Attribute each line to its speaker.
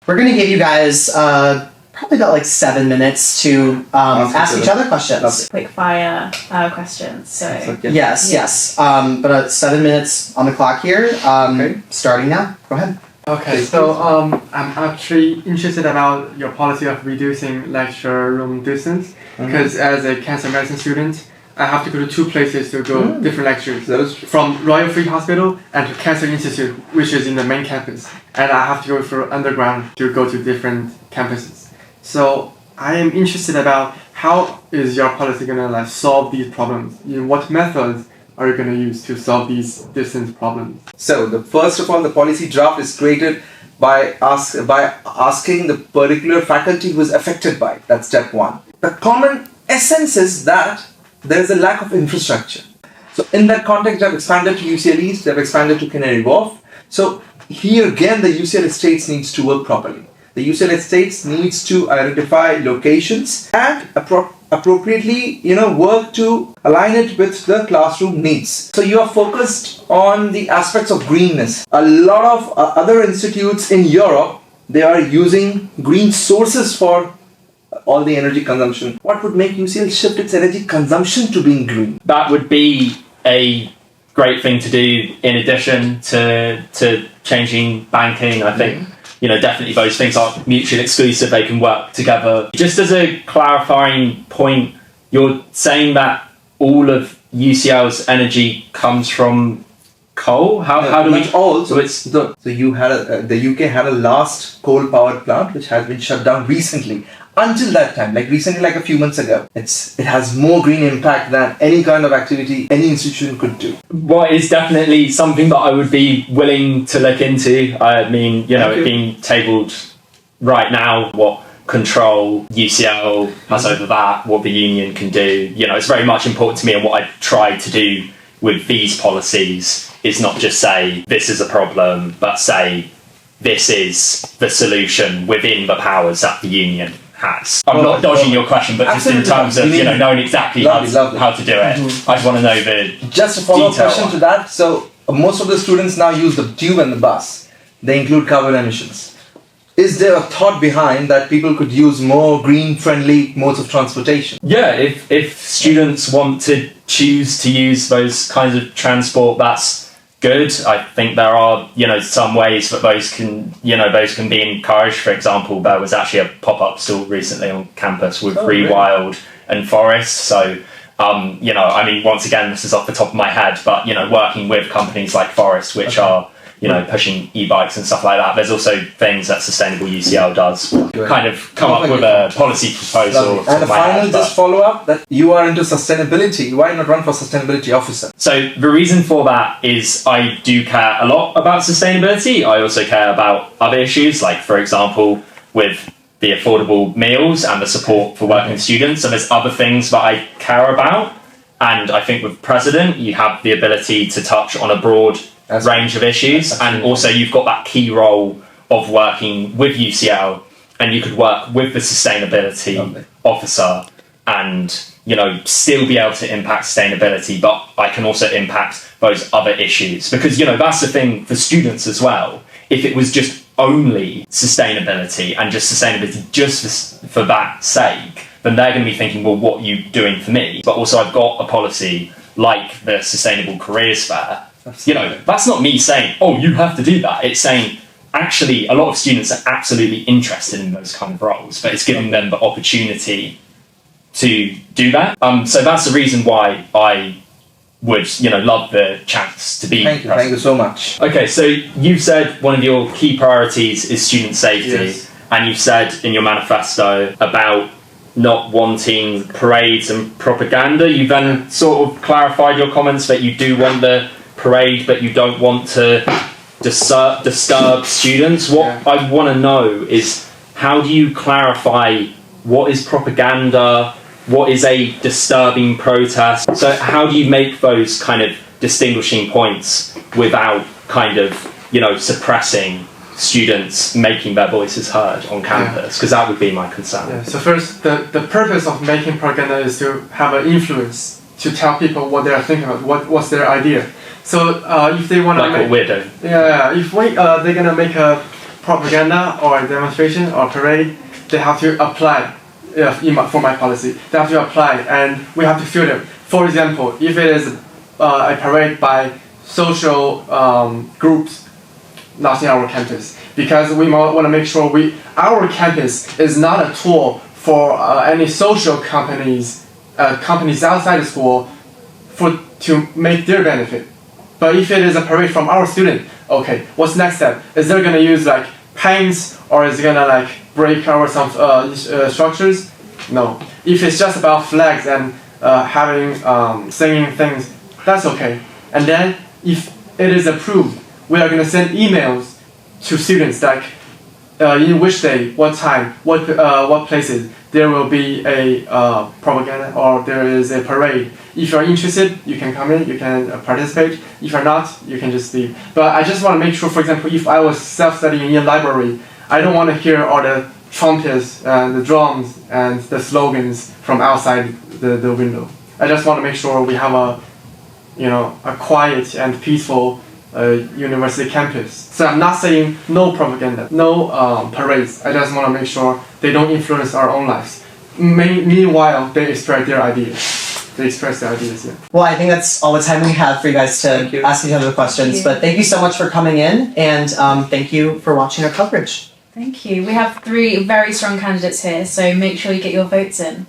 Speaker 1: We're going to give you guys probably about like 7 minutes to ask each other questions.
Speaker 2: Quick fire questions. So
Speaker 1: Yes. But 7 minutes on the clock here. Starting now. Go ahead.
Speaker 3: Okay, so I'm actually interested about your policy of reducing lecture room distance, because as a cancer medicine student, I have to go to 2 places to go different lectures. From Royal Free Hospital and to Cancer Institute, which is in the main campus. And I have to go for underground to go to different campuses. So I am interested about how is your policy gonna solve these problems? What methods are you going to use to solve these distance problems?
Speaker 4: So, first of all, the policy draft is created by asking the particular faculty who is affected by it. That's step 1. The common essence is that there is a lack of infrastructure. So, in that context, I've expanded to UCL East, I've expanded to Canary Wharf. So, here again, the UCL Estates needs to work properly. The UCL Estates needs to identify locations and appropriately, work to align it with the classroom needs. So you are focused on the aspects of greenness. A lot of other institutes in Europe, they are using green sources for all the energy consumption. What would make UCL shift its energy consumption to being green?
Speaker 5: That would be a great thing to do in addition to changing banking, I think. Definitely those things aren't mutually exclusive, they can work together. Just as a clarifying point, you're saying that all of UCL's energy comes from coal? How do we...
Speaker 4: all. So you had the UK had a last coal-powered plant which has been shut down recently. Until that time, like a few months ago, it has more green impact than any kind of activity any institution could do.
Speaker 5: Well, it's definitely something that I would be willing to look into. I mean, it being tabled right now, what control UCL has over that, what the union can do. It's very much important to me, and what I try to do with these policies is not just say this is a problem, but say this is the solution within the powers that the union has. I'm not dodging your question, but just in terms of knowing exactly how to do it. I just want to know the
Speaker 4: just a follow-up question to that. So most of the students now use the tube and the bus. They include carbon emissions. Is there a thought behind that people could use more green-friendly modes of transportation?
Speaker 5: Yeah, if students want to choose to use those kinds of transport, that's good. I think there are, some ways that those can be encouraged. For example, there was actually a pop-up store recently on campus with Rewild and Forest. So, once again, this is off the top of my head, but, working with companies like Forest, which are, pushing e-bikes and stuff like that. There's also things that Sustainable UCL does kind of come up with a policy proposal.
Speaker 4: And the final just follow-up, that you are into sustainability. Why not run for sustainability officer?
Speaker 5: So the reason for that is I do care a lot about sustainability. I also care about other issues, like, for example, with the affordable meals and the support for working students. And there's other things that I care about. And I think with President, you have the ability to touch on a broad range of issues, and also you've got that key role of working with UCL, and you could work with the sustainability officer and still be able to impact sustainability, but I can also impact those other issues, because that's the thing for students as well. If it was just only sustainability and just sustainability just for that sake, then they're going to be thinking, well, what are you doing for me? But also I've got a policy like the Sustainable Careers Fair. That's not me saying, oh, you have to do that. It's saying, actually, a lot of students are absolutely interested in those kind of roles, but it's giving them the opportunity to do that. So that's the reason why I would, love the chance to be
Speaker 4: Thank you so much.
Speaker 5: Okay, so you've said one of your key priorities is student safety, and you've said in your manifesto about not wanting parades and propaganda. You then sort of clarified your comments that you do want the parade, but you don't want to disturb students. What I want to know is, how do you clarify what is propaganda, what is a disturbing protest? So how do you make those kind of distinguishing points without kind of, suppressing students making their voices heard on campus? Because that would be my concern.
Speaker 3: Yeah. So first, the purpose of making propaganda is to have an influence, to tell people what they are thinking about, what's their idea. So if they want to
Speaker 5: what we're doing.
Speaker 3: If they're gonna make a propaganda or a demonstration or parade, they have to apply for my policy. They have to apply, and we have to filter. For example, if it is a parade by social groups, not in our campus, because we want to make sure our campus is not a tool for any social companies outside the school to make their benefit. But if it is a parade from our student, okay, what's next step? Is they gonna use like paints, or is it gonna like break our some structures? No. If it's just about flags and having singing things, that's okay. And then if it is approved, we are gonna send emails to students like in which day, what time, what places there will be a propaganda or there is a parade. If you're interested, you can come in, you can participate. If you're not, you can just leave. But I just want to make sure, for example, if I was self-studying in a library, I don't want to hear all the trumpets and the drums and the slogans from outside the window. I just want to make sure we have a quiet and peaceful university campus. So I'm not saying no propaganda, no parades. I just want to make sure they don't influence our own lives. Meanwhile, they express their ideas. Yeah.
Speaker 1: Well, I think that's all the time we have for you guys to ask each other questions. But thank you so much for coming in, and thank you for watching our coverage.
Speaker 2: Thank you. We have 3 very strong candidates here, so make sure you get your votes in.